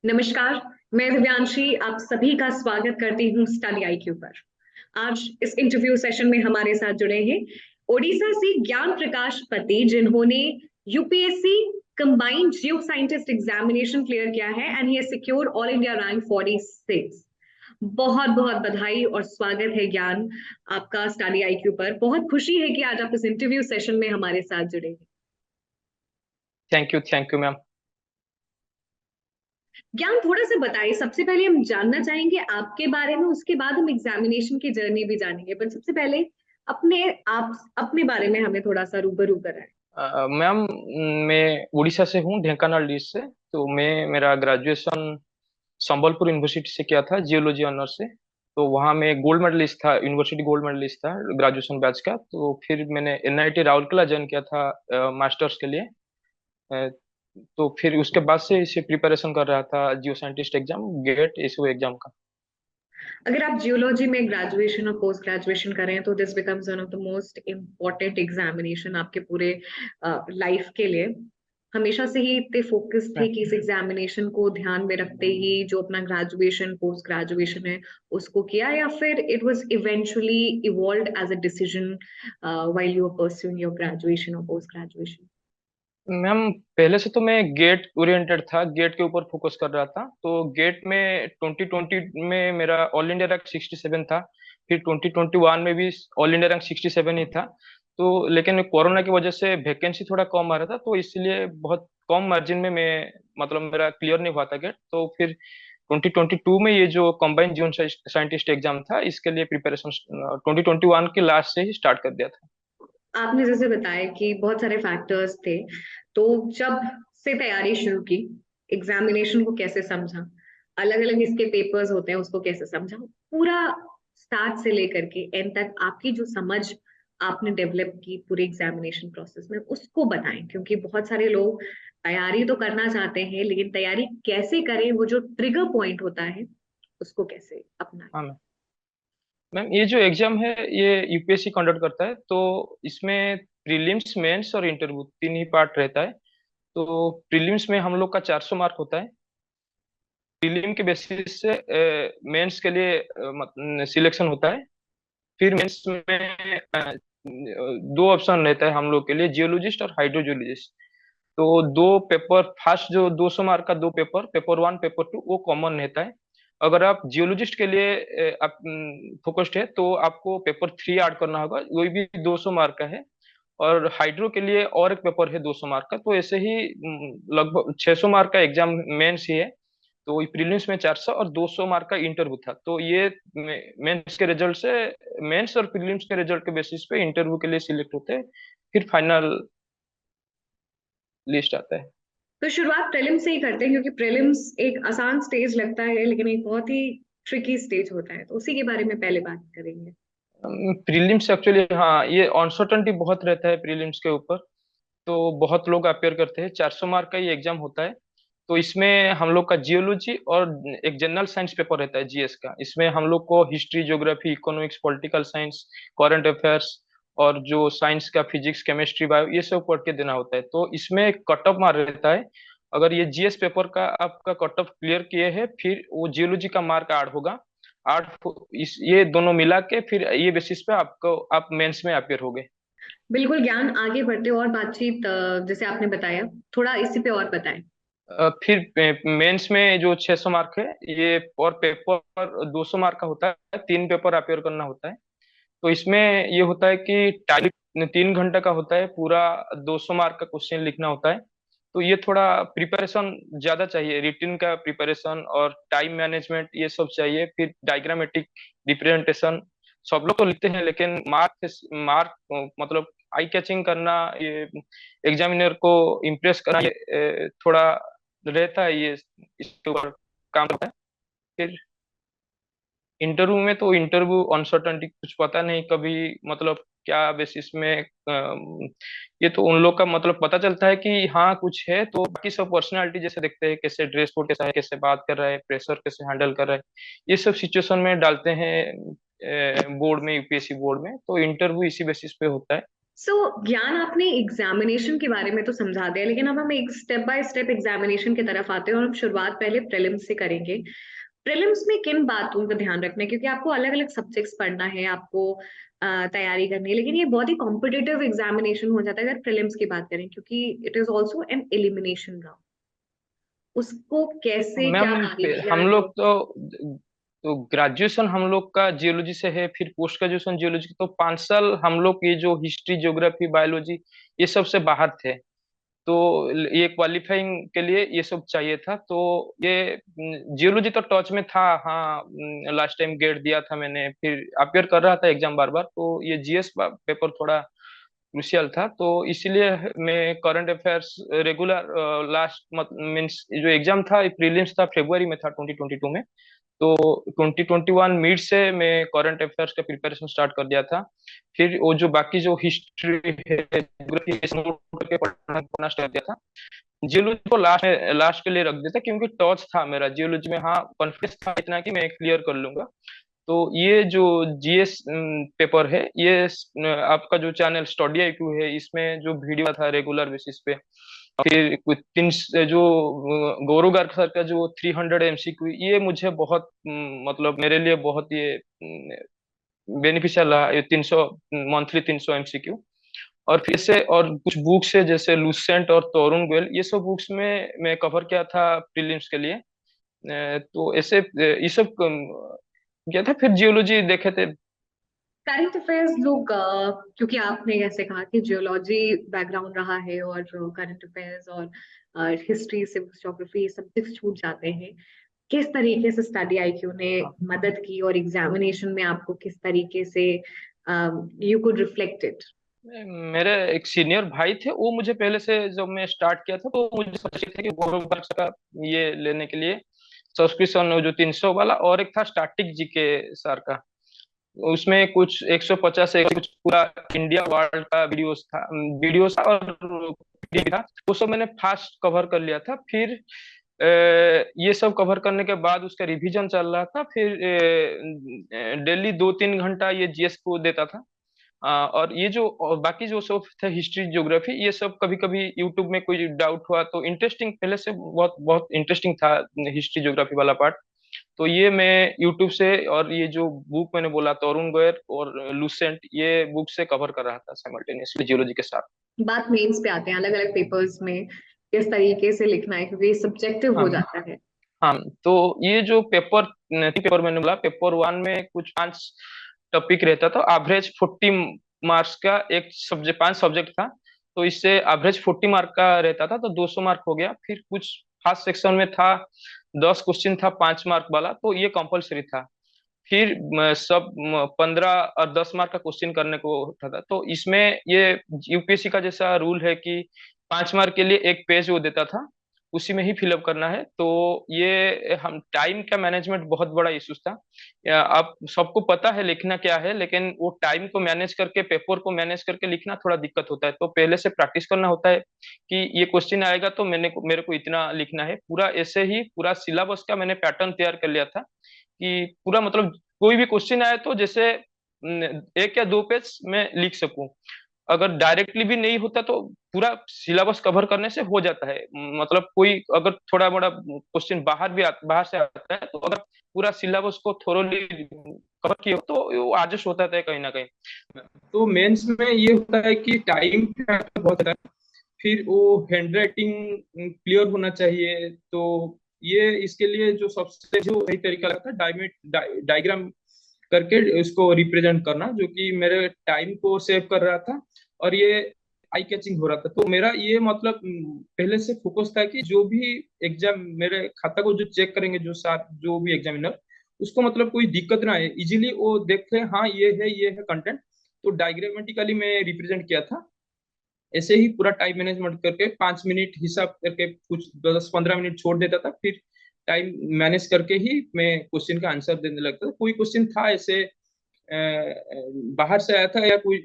नमस्कार। मैं दिव्यांशी आप सभी का स्वागत करती हूँ स्टडी आईक्यू पर। आज इस इंटरव्यू सेशन में हमारे साथ जुड़े हैं ओडिशा से ज्ञान प्रकाश पति, जिन्होंने यूपीएससी कंबाइंड जियो साइंटिस्ट एग्जामिनेशन क्लियर किया है and he secured all India rank 46। बहुत बहुत बधाई और स्वागत है ज्ञान आपका स्टडी आईक्यू पर। बहुत खुशी है कि आज आप इस इंटरव्यू सेशन में हमारे साथ जुड़े हैं। Thank you ma'am. ज्ञान थोड़ा सा बताइए। सबसे पहले हम जानना चाहेंगे आपके बारे में, उसके बाद हम एग्जामिनेशन की जर्नी भी जानेंगे, पर सबसे पहले अपने आप अपने बारे में हमें थोड़ा सा रूबरू कराएं। मैम, मैं उड़ीसा से हूँ, ढेंकानाल डिस्ट्रिक्ट से। तो मैं मेरा ग्रेजुएशन संबलपुर यूनिवर्सिटी से किया था, जियोलॉजी ऑनर्स से। तो वहाँ मैं गोल्ड मेडलिस्ट था, यूनिवर्सिटी गोल्ड मेडलिस्ट था ग्रेजुएशन बैच का। तो फिर मैंने एनआईटी राउरकेला ज्वाइन किया था मास्टर्स के लिए। अ, तो फिर उसके बाद से इसे प्रिपरेशन कर रहा था, geo scientist exam, GATE SO exam का। अगर आप जियोलॉजी में ग्रेजुएशन और पोस्ट ग्रेजुएशन करें तो this becomes one of the most important examination आपके पूरे लाइफ के लिए। हमेशा से ही इतने फोकस थे कि इस एग्जामिनेशन को ध्यान में रखते ही जो अपना ग्रेजुएशन पोस्ट ग्रेजुएशन है उसको किया, या फिर it was eventually evolve as a decision while you are pursuing your graduation और पोस्ट ग्रेजुएशन? मैम, पहले से तो मैं गेट ओरिएंटेड था, गेट के ऊपर फोकस कर रहा था। तो गेट में 2020 में मेरा ऑल इंडिया रैंक 67 था। फिर 2021 में भी ऑल इंडिया रैंक 67 ही था। तो लेकिन कोरोना की वजह से वैकेंसी थोड़ा कम आ रहा था, तो इसलिए बहुत कम मार्जिन में मैं, मतलब मेरा क्लियर नहीं हुआ था गेट। तो फिर 2022 में ये जो कंबाइंड जून साइंटिस्ट एग्जाम था, इसके लिए प्रिपरेशन 2021 के लास्ट से ही स्टार्ट कर दिया था। आपने जैसे बताया कि बहुत सारे फैक्टर्स थे, तो जब से तैयारी शुरू की, एग्जामिनेशन को कैसे समझा, अलग अलग इसके पेपर्स होते हैं उसको कैसे समझा, पूरा स्टार्ट से लेकर के एंड तक आपकी जो समझ आपने डेवलप की पूरे एग्जामिनेशन प्रोसेस में, उसको बताएं। क्योंकि बहुत सारे लोग तैयारी तो करना चाहते हैं लेकिन तैयारी कैसे करें, वो जो ट्रिगर पॉइंट होता है उसको कैसे अपनाएं। हाँ मैम। मैम, ये जो एग्जाम है ये यूपीएससी कंडक्ट करता है। तो इसमें प्रीलिम्स, मेंस और इंटरव्यू तीन ही पार्ट रहता है। तो प्रीलिम्स में हम लोग का 400 मार्क होता है। प्रीलिम के बेसिस से मेंस के लिए सिलेक्शन होता है। फिर मेंस में दो ऑप्शन रहता है हम लोग के लिए, जियोलॉजिस्ट और हाइड्रोजियोलॉजिस्ट। तो दो पेपर, फर्स्ट जो 200 मार्क का दो paper, paper one paper two, वो कॉमन रहता है। अगर आप जियोलॉजिस्ट के लिए आप फोकस्ड है तो आपको पेपर थ्री ऐड करना होगा, वो भी 200 मार्क का है। और हाइड्रो के लिए और एक पेपर है 200 मार्क का। तो ऐसे ही लगभग 600 मार्क का एग्जाम मेंस ही है। तो प्रीलिम्स में 400 और 200 मार्क का इंटरव्यू था। तो ये मेंस के रिजल्ट से, मेंस और प्रीलिम्स के रिजल्ट के बेसिस पे इंटरव्यू के लिए सिलेक्ट होते हैं। फिर फाइनल लिस्ट आता है। तो शुरुआत प्रीलिम से ही करते हैं, क्योंकि प्रीलिम्स एक आसान स्टेज लगता है लेकिन एक बहुत ही ट्रिकी स्टेज होता है, तो उसी के बारे में पहले बात करेंगे। प्रीलिम्स एक्चुअली, हाँ, ये अनसर्टनिटी बहुत रहता है प्रीलिम्स के ऊपर। तो बहुत लोग अपेयर करते हैं। 400 मार्क का ये एग्जाम होता है। तो इसमें हम लोग का जियोलॉजी और एक जनरल साइंस पेपर रहता है, जीएस का। इसमें हम लोग को history, geography, economics, political science, current affairs और जो साइंस का फिजिक्स, केमिस्ट्री, बायो, ये सब पढ़ के देना होता है। तो इसमें कट ऑफ मार्क रहता है। अगर ये जीएस पेपर का आपका कट ऑफ क्लियर किए हैं, फिर वो जियोलॉजी का मार्क ऐड होगा। इस ये दोनों मिला के फिर ये बेसिस पे आपको, आप मेंस में अपेयर हो गए। बिल्कुल ज्ञान, आगे बढ़ते और बातचीत जैसे आपने बताया, थोड़ा इसी पे और बताएं। फिर मेंस में जो 600 मार्क है, ये और पेपर 200 मार्क का होता है। तीन पेपर अपेयर करना होता है। तो इसमें ये होता है कि टाइम 3 घंटे का होता है पूरा। 200 मार्क का क्वेश्चन लिखना होता है। तो ये थोड़ा प्रिपरेशन ज्यादा चाहिए, रिटिन का प्रिपरेशन और टाइम मैनेजमेंट, ये सब चाहिए। फिर डायग्रामेटिक रिप्रेजेंटेशन, सब लोग तो लिखते हैं लेकिन मार्क मार्क मतलब आई कैचिंग करना, ये एग्जामिनर को इम्प्रेस करना, ये थोड़ा रहता है। ये इसके ऊपर काम करता है। फिर इंटरव्यू में तो इंटरव्यू अनसर्टनिटी, कुछ पता नहीं कभी, मतलब क्या बेसिस में ये तो उन लोग का मतलब पता चलता है कि हाँ कुछ है। तो बाकी सब पर्सनालिटी जैसे देखते हैं, कैसे ड्रेस कोड कैसा है, कैसे बात कर रहा है, प्रेशर कैसे हैंडल कर रहा है, ये सब सिचुएशन में डालते हैं बोर्ड में, यूपीएससी बोर्ड में। तो इंटरव्यू इसी बेसिस पे होता है। सो ज्ञान, आपने एग्जामिनेशन के बारे में तो समझा दिया, लेकिन अब हम एक स्टेप बाय स्टेप एग्जामिनेशन की तरफ आते हैं और हम शुरुआत पहले प्रीलिम्स से करेंगे। प्रीलिम्स में किन बातों का ध्यान रखना है, क्योंकि आपको अलग अलग सब्जेक्ट्स पढ़ना है, आपको तैयारी करनी है, लेकिन ये बहुत ही कॉम्पिटिटिव एग्जामिनेशन हो जाता है अगर प्रीलिम्स की बात करें, क्योंकि it is also an elimination round. उसको कैसे क्या मैम कार्य किया हम है? लोग तो ग्रेजुएशन हम लोग का जियोलॉजी से है, फिर पोस्ट ग्रेजुएशन जियोलॉजी, तो 5 साल हम लोग ये जो हिस्ट्री ज्योग्राफी बायोलॉजी ये सब से बाहर थे। तो ये क्वालिफाइंग के लिए ये सब चाहिए था। तो ये जियोलॉजी तो टच में था, हाँ। लास्ट टाइम गेट दिया था मैंने, फिर अपियर कर रहा था एग्जाम बार बार, तो ये जीएस पेपर थोड़ा क्रूशियल था। तो इसीलिए मैं current affairs regular last means जो एग्जाम था प्रीलिम्स था फरवरी में था 2022 में। तो 2021 मिड से मैं करंट अफेयर्स का प्रिपरेशन स्टार्ट कर दिया था। फिर वो जो बाकी जो हिस्ट्री है ज्योग्राफी नोट करके पढ़ना स्टार्ट किया था। जियोलॉजी को लास्ट के लिए रख दिया था, क्योंकि टॉच था मेरा जियोलॉजी में, हाँ कॉन्फिडेंस था इतना कि मैं क्लियर कर लूंगा। तो ये जो जीएस पेपर है ये आपका जो चैनल स्टडी आईक्यू है इसमें जो वीडियो था रेगुलर बेसिस पे, फिर कुछ तीन जो गौरव गर्ग सर का जो 300 एमसीक्यू, ये मुझे बहुत मतलब मेरे लिए बहुत ये बेनिफिशियल रहा, ये 300 मंथली 300 एमसीक्यू। और फिर से और कुछ बुक्स है जैसे लूसेंट और तोरुण गोयल, ये सब बुक्स में मैं कवर किया था प्रीलिम्स के लिए। तो ऐसे ये सब किया था। फिर जियोलॉजी देखे थे। करंट अफेयर्स लोग क्योंकि आपने जैसे कहा कि जियोलॉजी बैकग्राउंड रहा है और करंट अफेयर्स और हिस्ट्री, सिविक्स, ज्योग्राफी सब्जेक्ट्स छूट जाते हैं, किस तरीके से स्टडी आईक्यू ने मदद की और एग्जामिनेशन में आपको किस तरीके से यू कुड रिफ्लेक्ट इट? मेरे एक सीनियर भाई थे, वो मुझे पहले से जब मैं स्टार्ट किया था तो मुझे सजेस्ट था कि गौरव गर्ग का ये लेने के लिए सब्सक्रिप्शन जो 300 वाला, और एक था स्टैटिक जीके सर का। उसमें कुछ 150 से कुछ पूरा इंडिया वर्ल्ड का वीडियोस था और PDF था। वो सब मैंने फास्ट कवर कर लिया था। फिर ये सब कवर करने के बाद उसका रिवीजन चल रहा था। फिर डेली 2-3 घंटा ये जीएस को देता था। और ये जो और बाकी जो सब थे हिस्ट्री ज्योग्राफी, ये सब कभी कभी यूट्यूब में कोई डाउट हुआ तो इंटरेस्टिंग, पहले से बहुत बहुत इंटरेस्टिंग था हिस्ट्री ज्योग्राफी वाला पार्ट। तो ये मैं यूट्यूब से, और ये जो बुक मैंने बोला तरुण गोयर और लूसेंट, ये बुक से कवर कर रहा था साइमल्टेनियसली जियोलॉजी के साथ। बात मेंस पे आते हैं, अलग अलग पेपर्स में किस तरीके से लिखना है, क्योंकि सब्जेक्टिव हो हाँ जाता है। हाँ। तो ये जो पेपर मैंने बोला, पेपर 1 में कुछ 5 टॉपिक रहता था, एवरेज 40 मार्क्स का एक सब्जेक्ट, 5 सब्जेक्ट था। तो इससे एवरेज 40 मार्क का रहता था, तो 200 मार्क हो गया। फिर कुछ फर्स्ट सेक्शन में था 10 क्वेश्चन था 5 मार्क वाला, तो ये कंपलसरी था। फिर सब 15 और 10 मार्क का क्वेश्चन करने को होता था। तो इसमें ये यूपीएससी का जैसा रूल है कि 5 मार्क के लिए एक पेज वो देता था, उसी में ही फिलअप करना है। तो ये हम टाइम का मैनेजमेंट बहुत बड़ा इशू था। आप सबको पता है लिखना क्या है, लेकिन वो टाइम को मैनेज करके पेपर को मैनेज करके लिखना थोड़ा दिक्कत होता है। तो पहले से प्रैक्टिस करना होता है कि ये क्वेश्चन आएगा तो मेरे को इतना लिखना है। पूरा ऐसे ही पूरा सिलेबस का मैंने पैटर्न तैयार कर लिया था कि पूरा मतलब कोई भी क्वेश्चन आए तो जैसे 1 या 2 पेज में लिख सकूं। अगर डायरेक्टली भी नहीं होता तो पूरा सिलेबस कवर करने से हो जाता है। मतलब कोई अगर थोड़ा बड़ा क्वेश्चन बाहर से आता है, तो अगर पूरा सिलेबस को थोरोली कवर किया हो, तो वो एडजस्ट होता है कहीं ना कहीं। तो मेंस में ये होता है कि टाइम फैक्टर बहुत ज्यादा है। फिर वो हैंड राइटिंग क्लियर होना चाहिए। तो ये इसके लिए जो सबसे जो सही तरीका लगता है डायग्राम करके उसको रिप्रेजेंट करना, जो कि मेरे टाइम को सेव कर रहा था और ये आई कैचिंग हो रहा था। तो मेरा ये मतलब पहले से फोकस था कि जो भी एग्जाम मेरे खाता को जो चेक करेंगे, जो साथ जो भी एग्जामिनर, उसको मतलब कोई दिक्कत ना आए, इजीली वो देखे हाँ ये है कंटेंट। तो डायग्रामेटिकली मैं रिप्रेजेंट किया था। ऐसे ही पूरा टाइम मैनेजमेंट करके 5 मिनट हिसाब करके कुछ 10-15 मिनट छोड़ देता था। फिर टाइम मैनेज करके ही मैं क्वेश्चन का आंसर देने लगता था। कोई क्वेश्चन था ऐसे बाहर से आया था या कोई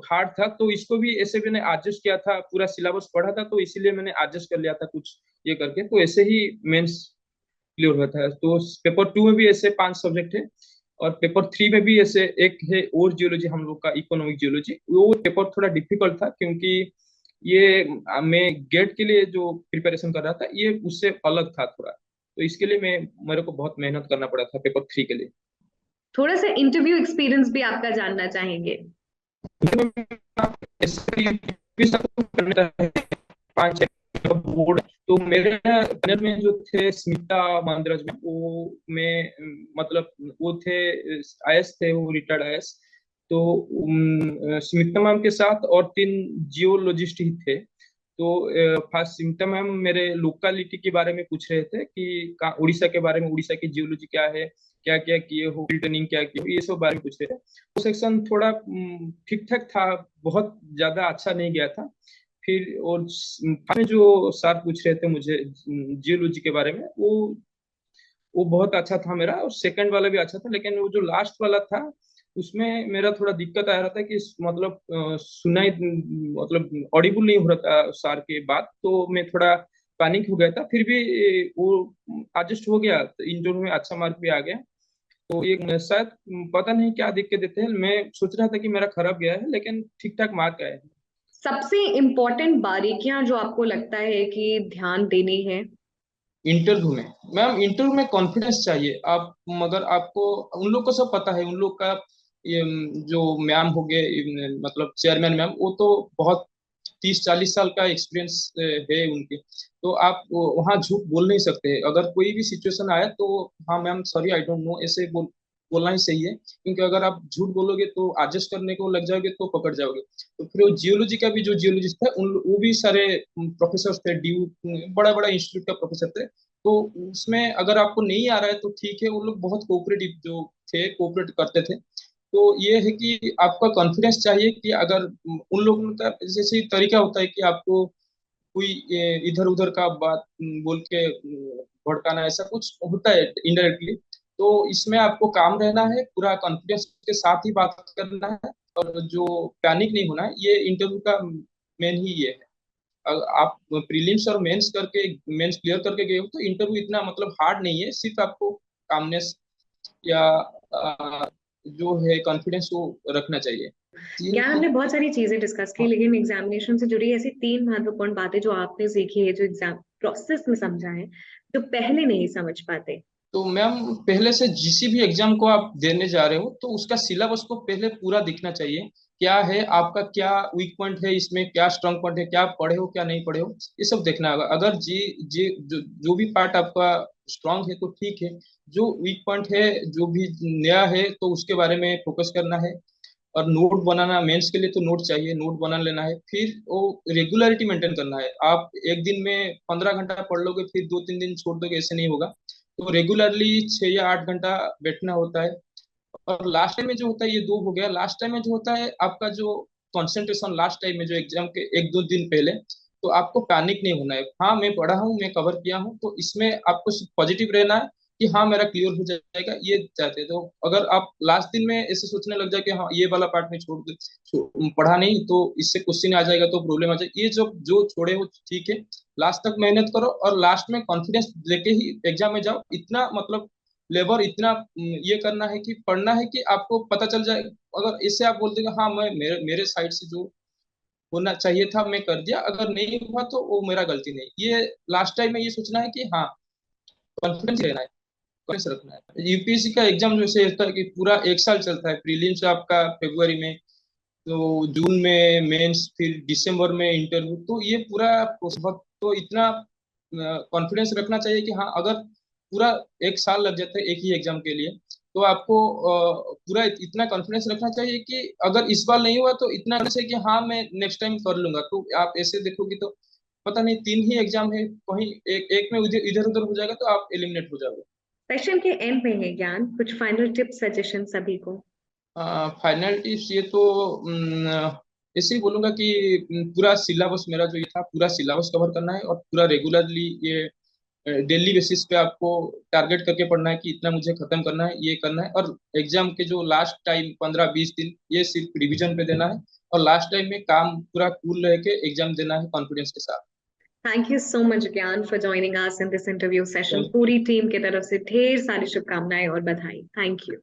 हार्ड था, तो इसको भी ऐसे मैंने एडजस्ट किया था। पूरा सिलेबस पढ़ा था तो इसीलिए मैंने एडजस्ट कर लिया था कुछ ये करके। तो ऐसे ही मेंस क्लियर हुआ था। तो पेपर 2 में भी ऐसे 5 सब्जेक्ट है। और पेपर 3 में भी ऐसे एक है और जियोलॉजी हम लोग का, इकोनॉमिक जियोलॉजी। वो पेपर थोड़ा डिफिकल्ट था क्योंकि ये मैं गेट के लिए जो प्रिपरेशन कर रहा था ये उससे अलग था थोड़ा, तो इसके लिए मेरे को बहुत मेहनत करना पड़ा था पेपर 3 के लिए। थोड़ा सा इंटरव्यू एक्सपीरियंस भी आपका जानना चाहेंगे। पांच बोर्ड, तो मेरे पैनल में जो थे स्मिता मांद्राज में, वो मैं मतलब वो थे आईएएस थे, वो रिटायर्ड आईएएस। तो स्मिता मैम के साथ और 3 जियोलॉजिस्ट ही थे। तो फर्स्ट स्मिता मैम मेरे लोकालिटी के बारे में पूछ रहे थे कि उड़ीसा के बारे में, उड़ीसा की जियोलॉजी क्या है, क्या क्या किए हो, फील्ड ट्रेनिंग क्या की हो, ये सब बारे में पूछ रहे थे। वो सेक्शन थोड़ा ठीक ठाक था, बहुत ज्यादा अच्छा नहीं गया था। फिर और में जो सर पूछ रहे थे मुझे जियोलॉजी के बारे में, वो बहुत अच्छा था मेरा, और सेकंड वाला भी अच्छा था, लेकिन वो जो लास्ट वाला था उसमें मेरा थोड़ा दिक्कत आ रहा था कि मतलब सुनाई मतलब ऑडिबल नहीं हो रहा था सर के बात, तो मैं थोड़ा पैनिक हो गया था। फिर भी वो एडजस्ट हो गया, तो इंटरव्यू में अच्छा मार्क भी आ गया। तो एक शायद पता नहीं क्या दिक्कत देते हैं, मैं सोच रहा था कि मेरा खराब गया है, लेकिन ठीक ठाक मार्क आया है। सबसे इम्पोर्टेंट बारीकियां जो आपको लगता है कि ध्यान देनी है। इंटरव्यू में मैम, इंटरव्यू में कॉन्फिडेंस चाहिए आप, मगर आपको उन लोग को सब पता है, उन लोग का ये जो मैम हो गए मतलब चेयरमैन मैम, वो तो बहुत 30-40 साल का एक्सपीरियंस है उनके। तो आप वहाँ झूठ बोल नहीं सकते। अगर कोई भी सिचुएशन आए तो हाँ ma'am sorry I don't know ऐसे बोलना ही सही है, क्योंकि अगर आप झूठ बोलोगे तो एडजस्ट करने को लग जाओगे तो पकड़ जाओगे। तो फिर वो जियोलॉजी का भी जो जियोलॉजिस्ट था, वो भी सारे प्रोफेसर थे, ड्यू बड़ा बड़ा इंस्टीट्यूट का प्रोफेसर थे। तो उसमें अगर आपको नहीं आ रहा है तो ठीक है, वो लोग बहुत कोऑपरेटिव जो थे, कोऑपरेट करते थे। तो ये है कि आपका कॉन्फिडेंस चाहिए कि अगर उन लोगों का जैसे तरीका होता है कि आपको कोई इधर उधर का बात बोल के भड़काना, ऐसा कुछ होता है इनडायरेक्टली। तो इसमें आपको काम रहना है, पूरा कॉन्फिडेंस के साथ ही बात करना है, और जो पैनिक नहीं होना है, ये इंटरव्यू का मेन ही ये है। अगर आप प्रीलिम्स और मेंस करके, मेंस क्लियर करके गए हो तो इंटरव्यू इतना मतलब हार्ड नहीं है, सिर्फ आपको कामनेस या जो है कॉन्फिडेंस वो रखना चाहिए। ये है ज्ञान, कि हमने बहुत सारी चीजें डिस्कस की, लेकिन एग्जामिनेशन से जुड़ी ऐसी 3 महत्वपूर्ण बातें जो आपने सीखी है, जो एग्जाम प्रोसेस में समझा है, जो पहले नहीं समझ पाते। तो मैम, पहले से जिस भी एग्जाम को आप देने जा रहे हो तो उसका सिलेबस को पहले पूरा दिखना चाहिए। क्या है आपका, क्या वीक पॉइंट है इसमें, क्या स्ट्रांग पॉइंट है, क्या पढ़े हो क्या नहीं पढ़े हो, ये सब देखना होगा। अगर जी जी जो भी पार्ट आपका स्ट्रांग है तो ठीक है, जो वीक पॉइंट है, जो भी नया है तो उसके बारे में फोकस करना है। और नोट बनाना, मेंस के लिए तो नोट चाहिए, नोट बना लेना है। फिर वो रेगुलरिटी मेंटेन करना है। आप एक दिन में 15 घंटा पढ़ लोगे फिर 2-3 दिन छोड़ दोगे, ऐसे नहीं होगा। तो रेगुलरली 6 या 8 घंटा बैठना होता है। और लास्ट टाइम में जो होता है, ये दो हो गया, लास्ट टाइम में जो होता है आपका जो कंसंट्रेशन, लास्ट टाइम में जो एग्जाम के 1-2 दिन पहले, तो आपको पैनिक नहीं होना है। हाँ मैं पढ़ा हूँ, मैं कवर किया हूँ, तो इसमें आपको पॉजिटिव रहना है कि हाँ मेरा क्लियर हो जाएगा, ये चाहते हैं। तो अगर आप लास्ट दिन में ऐसे सोचने लग जाए कि हाँ ये वाला पार्ट में छोड़ दे, पढ़ा नहीं तो इससे क्वेश्चन आ जाएगा तो प्रॉब्लम आ जाएगी, ये जो जो छोड़े हो ठीक है, लास्ट तक मेहनत करो और लास्ट में कॉन्फिडेंस लेके ही एग्जाम में जाओ। इतना मतलब लेबर इतना ये करना है कि पढ़ना है कि आपको पता चल जाए। अगर इससे आप बोल देंगे हाँ मैं मेरे मेरे साइड से जो होना चाहिए था मैं कर दिया, अगर नहीं हुआ तो वो मेरा गलती नहीं, ये लास्ट टाइम में ये सोचना है कि हाँ कॉन्फिडेंस रहना है, कॉन्फिडेंस रखना है। यूपीएससी का एग्जाम जैसे होता है कि पूरा एक साल चलता है। प्रीलिम्स आपका फरवरी में, तो जून में मेंस, फिर दिसंबर में इंटरव्यू, तो ये पूरा बहुत, तो इतना कॉन्फिडेंस रखना चाहिए कि हाँ अगर पूरा एक साल लग जाता है एक ही एग्जाम के लिए, तो आपको पूरा इतना कॉन्फिडेंस रखना चाहिए कि अगर इस बार नहीं हुआ तो इतना चाहिए कि हाँ मैं नेक्स्ट टाइम कर लूंगा। तो आप ऐसे देखोगे तो पता नहीं 3 ही एग्जाम है, कहीं एक में इधर उधर हो जाएगा तो आप एलिमिनेट हो जाओगे। सेशन के एंड में है ज्ञान, कुछ फाइनल टिप्स सजेशन सभी को। फाइनल टिप्स ये तो ऐसे ही बोलूंगा कि पूरा सिलेबस, मेरा जो ये था पूरा सिलेबस कवर करना है, और पूरा रेगुलरली ये डेली बेसिस पे आपको टारगेट करके पढ़ना है कि इतना मुझे खत्म करना है, ये करना है। और एग्जाम के जो लास्ट टाइम 15-20 दिन ये सिर्फ रिवीजन पे देना है, और लास्ट टाइम में काम पूरा कूल रह के एग्जाम देना है कॉन्फिडेंस के साथ। थैंक यू सो मच ज्ञान for joining us in this interview session. Thank पूरी टीम की तरफ से ढेर सारी शुभकामनाएं और बधाई। Thank you.